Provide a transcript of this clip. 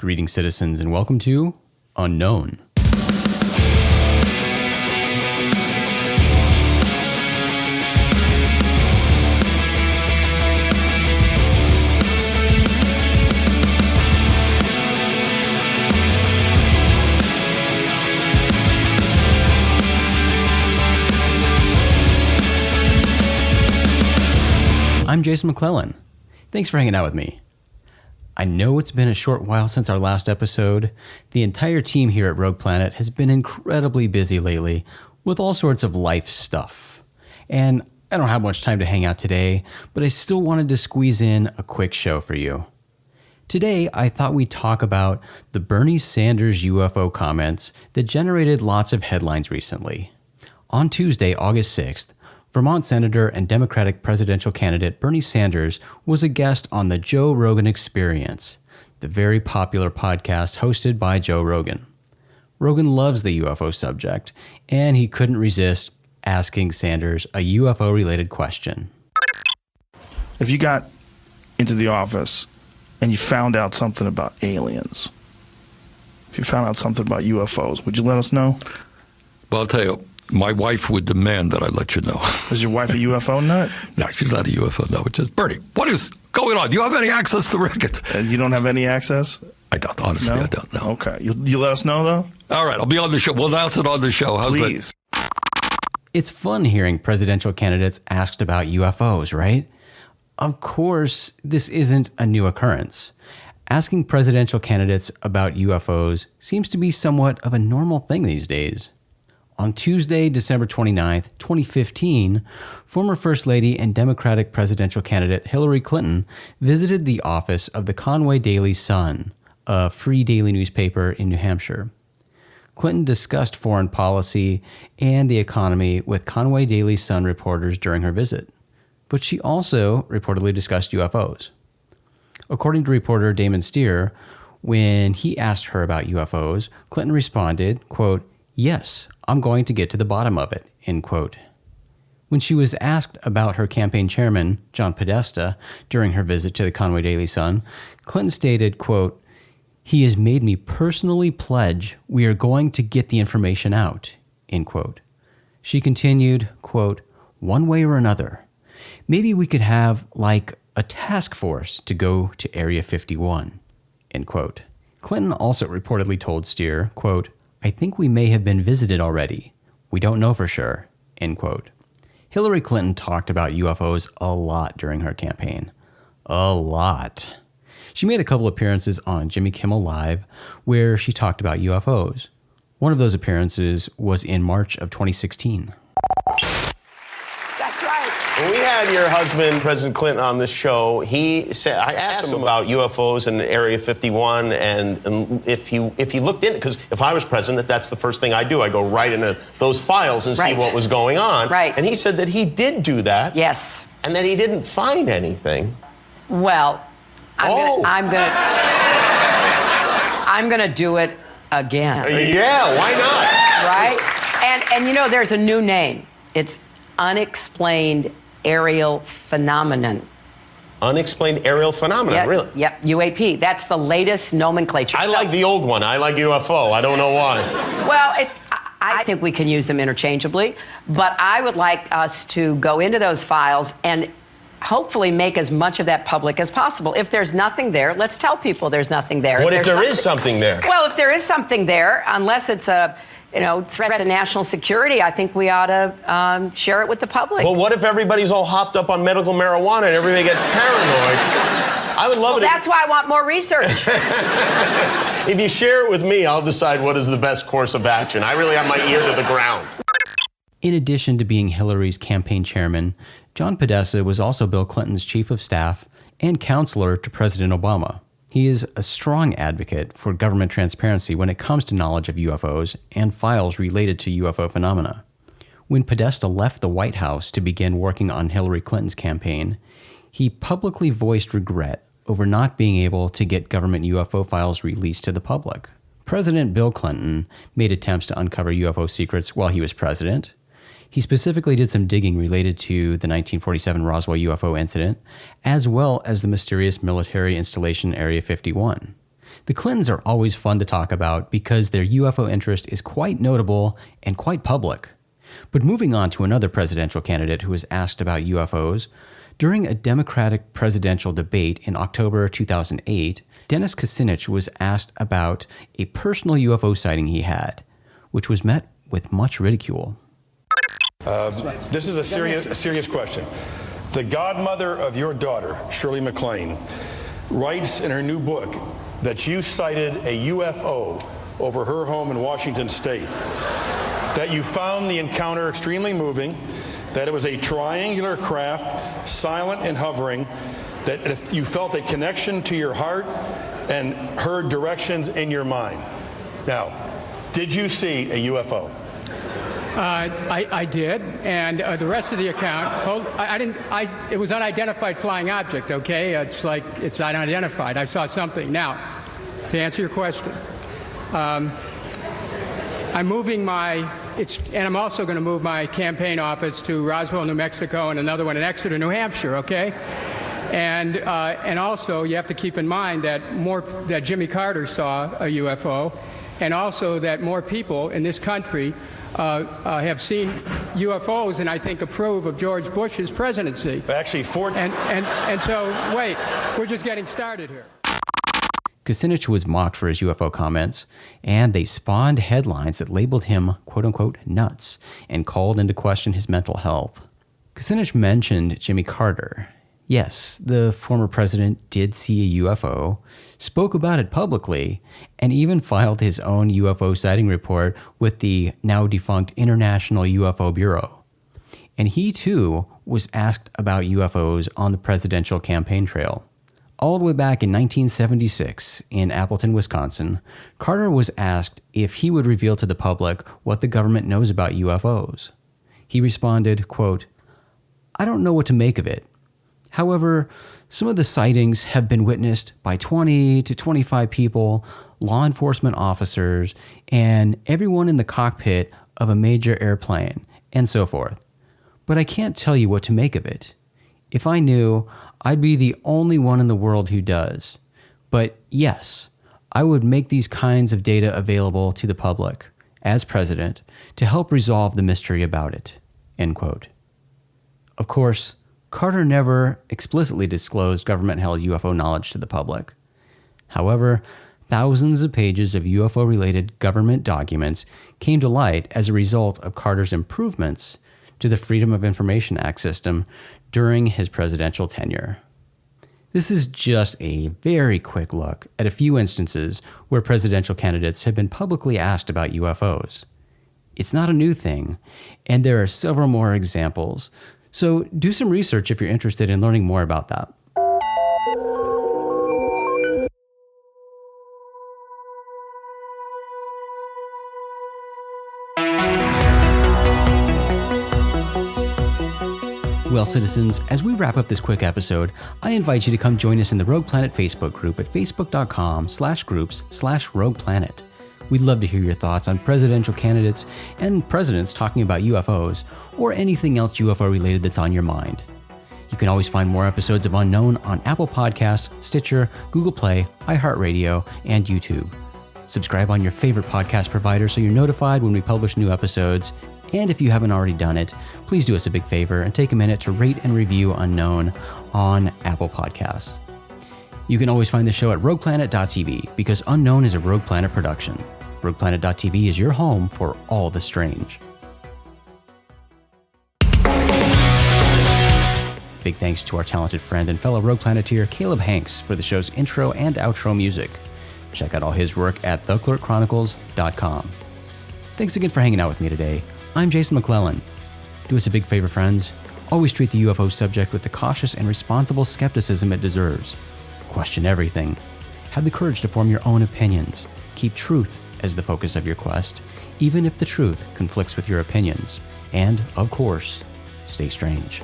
Greetings, citizens, and welcome to Unknown. I'm Jason McClellan. Thanks for hanging out with me. I know it's been a short while since our last episode. The entire team here at Rogue Planet has been incredibly busy lately with all sorts of life stuff. And I don't have much time to hang out today, but I still wanted to squeeze in a quick show for you. Today, I thought we'd talk about the Bernie Sanders UFO comments that generated lots of headlines recently. On Tuesday, August 6th, Vermont Senator and Democratic presidential candidate Bernie Sanders was a guest on the Joe Rogan Experience, the very popular podcast hosted by Joe Rogan. Rogan loves the UFO subject, and he couldn't resist asking Sanders a UFO-related question. If you got into the office and you found out something about aliens, if you found out something about UFOs, would you let us know? Well, I'll tell you, my wife would demand that I let you know. Is your wife a UFO nut? No, she's not a UFO nut. It's just, Bernie, what is going on? Do you have any access to the records? You don't have any access? I don't. Honestly, No? I don't know. Okay. You let us know, though? All right, I'll be on the show. We'll announce it on the show. How's Please. that? It's fun hearing presidential candidates asked about UFOs, right? Of course, this isn't a new occurrence. Asking presidential candidates about UFOs seems to be somewhat of a normal thing these days. On Tuesday, December 29th, 2015, former First Lady and Democratic presidential candidate Hillary Clinton visited the office of the Conway Daily Sun, a free daily newspaper in New Hampshire. Clinton discussed foreign policy and the economy with Conway Daily Sun reporters during her visit, but she also reportedly discussed UFOs. According to reporter Damon Steer, when he asked her about UFOs, Clinton responded, quote, "Yes, I'm going to get to the bottom of it," end quote. When she was asked about her campaign chairman, John Podesta, during her visit to the Conway Daily Sun, Clinton stated, quote, "He has made me personally pledge we are going to get the information out," end quote. She continued, quote, "One way or another, maybe we could have like a task force to go to Area 51, end quote. Clinton also reportedly told Steer, quote, "I think we may have been visited already. We don't know for sure," end quote. Hillary Clinton talked about UFOs a lot during her campaign. A lot. She made a couple appearances on Jimmy Kimmel Live where she talked about UFOs. One of those appearances was in March of 2016. That's right. When we had your husband, President Clinton, on this show, he said, I asked him about UFOs in Area 51 and if he looked in, because if I was president, that's the first thing I do. I go right into those files and see what was going on. Right. And he said that he did do that. Yes. And that he didn't find anything. Well, I'm gonna do it again. Yeah, why not? Right? And you know, there's a new name. It's unexplained aerial phenomenon. Unexplained aerial phenomenon, Yep, really? Yep, UAP. That's the latest nomenclature. I like the old one. I like UFO. I don't know why. Well, I think we can use them interchangeably, but I would like us to go into those files and hopefully make as much of that public as possible. If there's nothing there, let's tell people there's nothing there. What if there is something there? Well, if there is something there, unless it's a threat to national security, I think we ought to share it with the public. Well, what if everybody's all hopped up on medical marijuana and everybody gets paranoid? I would love it. That's why I want more research. If you share it with me, I'll decide what is the best course of action. I really have my ear to the ground. In addition to being Hillary's campaign chairman, John Podesta was also Bill Clinton's chief of staff and counselor to President Obama. He is a strong advocate for government transparency when it comes to knowledge of UFOs and files related to UFO phenomena. When Podesta left the White House to begin working on Hillary Clinton's campaign, he publicly voiced regret over not being able to get government UFO files released to the public. President Bill Clinton made attempts to uncover UFO secrets while he was president. He specifically did some digging related to the 1947 Roswell UFO incident, as well as the mysterious military installation Area 51. The Clintons are always fun to talk about because their UFO interest is quite notable and quite public. But moving on to another presidential candidate who was asked about UFOs, during a Democratic presidential debate in October 2008, Dennis Kucinich was asked about a personal UFO sighting he had, which was met with much ridicule. This is a serious question. The godmother of your daughter, Shirley MacLaine, writes in her new book that you sighted a UFO over her home in Washington State, that you found the encounter extremely moving, that it was a triangular craft, silent and hovering, that you felt a connection to your heart and heard directions in your mind. Now, did you see a UFO? I did, and the rest of the account, it was unidentified flying object, okay? It's like, it's unidentified. I saw something. Now, to answer your question, I'm moving and I'm also going to move my campaign office to Roswell, New Mexico, and another one in Exeter, New Hampshire, okay? And also, you have to keep in mind that Jimmy Carter saw a UFO, and also that more people in this country have seen UFOs and I think approve of George Bush's presidency. Actually, and so, wait, we're just getting started here. Kucinich was mocked for his UFO comments, and they spawned headlines that labeled him, quote-unquote, nuts, and called into question his mental health. Kucinich mentioned Jimmy Carter. Yes, the former president did see a UFO, spoke about it publicly, and even filed his own UFO sighting report with the now-defunct International UFO Bureau. And he, too, was asked about UFOs on the presidential campaign trail. All the way back in 1976, in Appleton, Wisconsin, Carter was asked if he would reveal to the public what the government knows about UFOs. He responded, quote, "I don't know what to make of it. However, some of the sightings have been witnessed by 20 to 25 people, law enforcement officers, and everyone in the cockpit of a major airplane, and so forth. But I can't tell you what to make of it. If I knew, I'd be the only one in the world who does. But yes, I would make these kinds of data available to the public, as president, to help resolve the mystery about it." End quote. Of course, Carter never explicitly disclosed government-held UFO knowledge to the public. However, thousands of pages of UFO-related government documents came to light as a result of Carter's improvements to the Freedom of Information Act system during his presidential tenure. This is just a very quick look at a few instances where presidential candidates have been publicly asked about UFOs. It's not a new thing, and there are several more examples. So do some research if you're interested in learning more about that. Well, citizens, as we wrap up this quick episode, I invite you to come join us in the Rogue Planet Facebook group at facebook.com/groups/RoguePlanet. We'd love to hear your thoughts on presidential candidates and presidents talking about UFOs, or anything else UFO related that's on your mind. You can always find more episodes of Unknown on Apple Podcasts, Stitcher, Google Play, iHeartRadio, and YouTube. Subscribe on your favorite podcast provider so you're notified when we publish new episodes. And if you haven't already done it, please do us a big favor and take a minute to rate and review Unknown on Apple Podcasts. You can always find the show at rogueplanet.tv because Unknown is a Rogue Planet production. rogueplanet.tv is your home for all the strange. Big thanks to our talented friend and fellow Rogue Planeteer Caleb Hanks for the show's intro and outro music. Check out all his work at theclerkchronicles.com. Thanks again for hanging out with me today. I'm Jason McClellan. Do us a big favor, friends. Always treat the UFO subject with the cautious and responsible skepticism it deserves. Question everything. Have the courage to form your own opinions. Keep truth as the focus of your quest, even if the truth conflicts with your opinions. And, of course, stay strange.